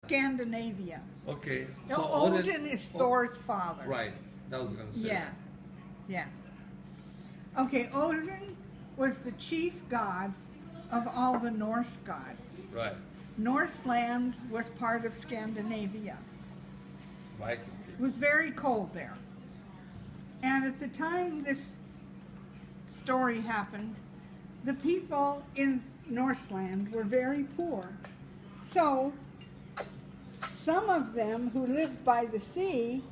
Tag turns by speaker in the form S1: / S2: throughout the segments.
S1: Scandinavia.
S2: Okay.
S1: Now,
S2: So
S1: Odin is Thor's father.
S2: Right. That was going to say.
S1: Yeah, yeah. Okay, Odin was the chief god of all the Norse gods.
S2: Right.
S1: Norse land was part of Scandinavia.
S2: Viking
S1: It
S2: people.
S1: was very cold there. And at the time this story happened, the people in Norseland were very poor. So some of them who lived by the sea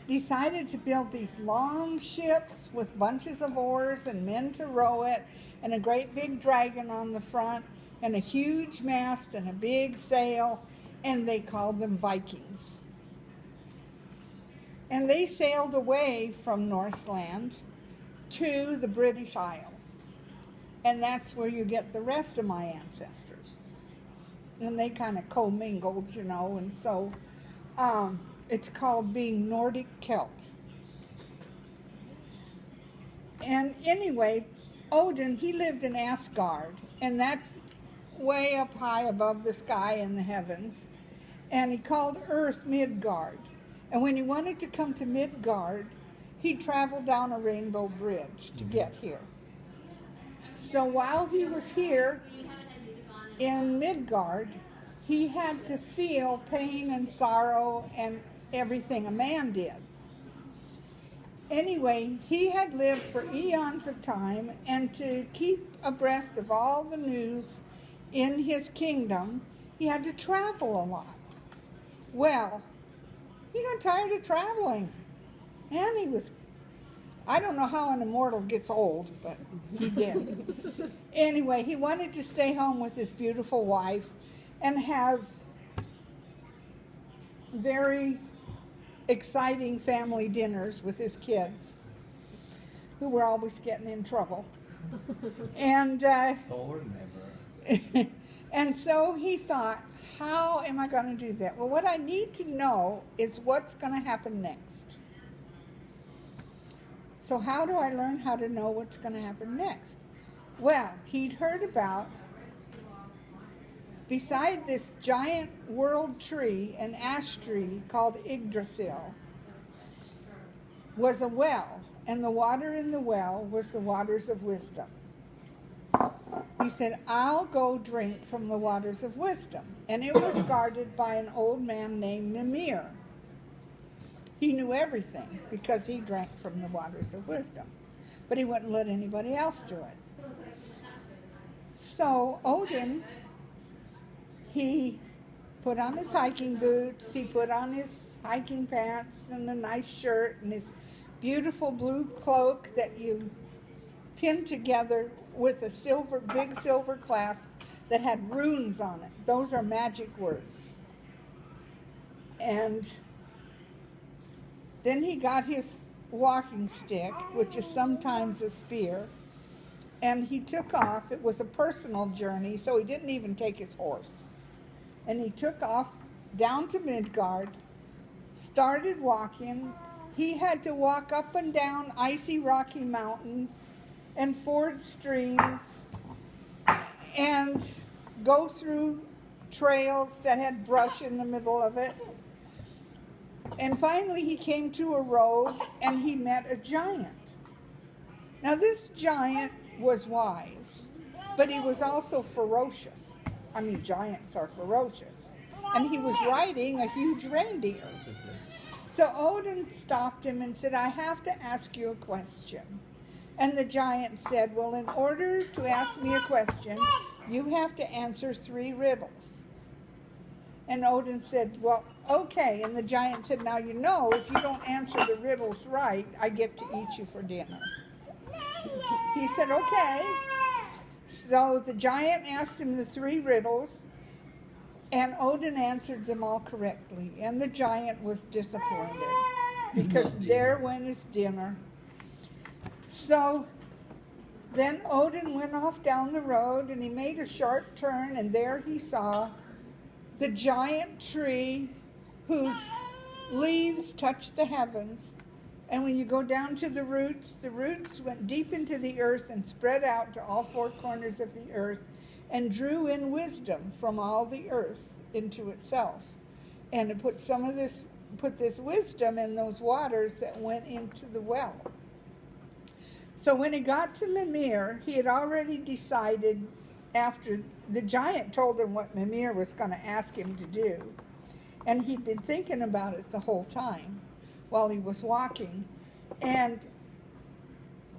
S1: decided to build these long ships with bunches of oars and men to row it, and a great big dragon on the front, and a huge mast and a big sail, and they called them Vikings. And they sailed away from Norseland to the British Isles. And that's where you get the rest of my ancestors. And they kind of commingled, you know, and so it's called being Nordic Celt. And anyway, Odin, he lived in Asgard, and that's way up high above the sky in the heavens. And he called Earth Midgard. And when he wanted to come to Midgard, he'd travel down a rainbow bridge to get here. So while he was here in Midgard, he had to feel pain and sorrow and everything a man did. Anyway, he had lived for eons of time, and to keep abreast of all the news in his kingdom, he had to travel a lot. Well, he got tired of traveling, and he was, I don't know how an immortal gets old, but he did. Anyway, he wanted to stay home with his beautiful wife and have very exciting family dinners with his kids, who were always getting in trouble. And
S2: Thor never.
S1: and so he thought, how am I going to do that? Well, what I need to know is what's going to happen next. So how do I learn how to know what's going to happen next? Well, he'd heard about, beside this giant world tree, an ash tree called Yggdrasil, was a well, and the water in the well was the waters of wisdom. He said, I'll go drink from the waters of wisdom. And it was guarded by an old man named Mimir. He knew everything because he drank from the waters of wisdom. But he wouldn't let anybody else do it. So Odin, he put on his hiking boots, he put on his hiking pants and a nice shirt and his beautiful blue cloak that you pinned together with a big silver clasp that had runes on it. Those are magic words. And then he got his walking stick, which is sometimes a spear, and he took off. It was a personal journey, so he didn't even take his horse. And he took off down to Midgard, started walking. He had to walk up and down icy rocky mountains and ford streams and go through trails that had brush in the middle of it. And finally he came to a road and he met a giant. Now this giant was wise, but he was also ferocious. I mean, giants are ferocious. And he was riding a huge reindeer. So Odin stopped him and said, I have to ask you a question. And the giant said, well, in order to ask me a question, you have to answer 3 riddles. And Odin said, well, okay. And the giant said, now you know, if you don't answer the riddles right, I get to eat you for dinner. He said, okay. So the giant asked him the 3 riddles, and Odin answered them all correctly. And the giant was disappointed because there went his dinner. So then Odin went off down the road and he made a sharp turn, and there he saw the giant tree whose leaves touched the heavens. And when you go down to the roots went deep into the earth and spread out to all 4 corners of the earth and drew in wisdom from all the earth into itself. and to put put this wisdom in those waters that went into the well. So when he got to Mimir, he had already decided, after the giant told him what Mimir was going to ask him to do, and he'd been thinking about it the whole time while he was walking. And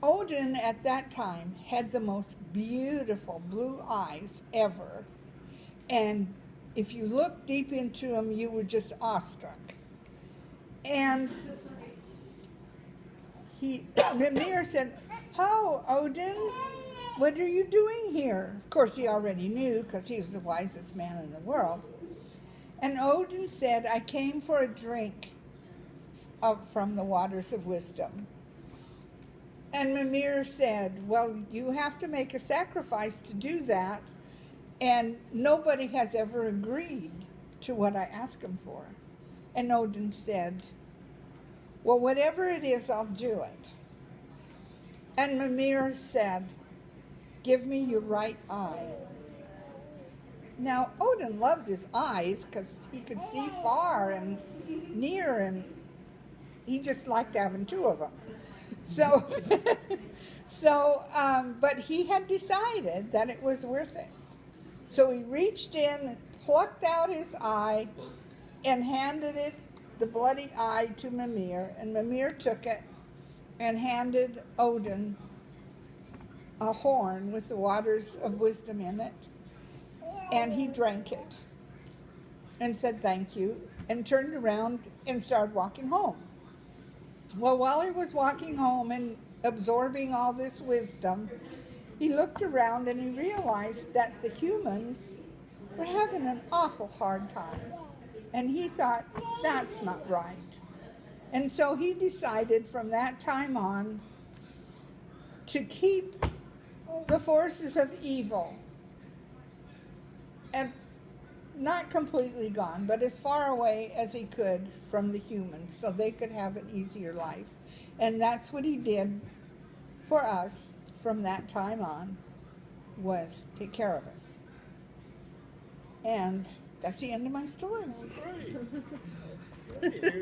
S1: Odin at that time had the most beautiful blue eyes ever. And if you looked deep into them, you were just awestruck. And Mimir said, "How, Odin? What are you doing here?" Of course, he already knew because he was the wisest man in the world. And Odin said, "I came for a drink from the waters of wisdom." And Mimir said, "Well, you have to make a sacrifice to do that, and nobody has ever agreed to what I ask him for." And Odin said, "Well, whatever it is, I'll do it." And Mimir said, "Give me your right eye." Now, Odin loved his eyes because he could see far and near, and he just liked having two of them. But he had decided that it was worth it. So he reached in, plucked out his eye, and handed it, the bloody eye, to Mimir. And Mimir took it and handed Odin a horn with the waters of wisdom in it. And he drank it and said thank you and turned around and started walking home. Well, while he was walking home and absorbing all this wisdom, he looked around and he realized that the humans were having an awful hard time. And he thought, that's not right. And so he decided from that time on to keep the forces of evil, and not completely gone, but as far away as he could from the humans so they could have an easier life. And that's what he did for us from that time on, was take care of us. And that's the end of my story.
S3: Great.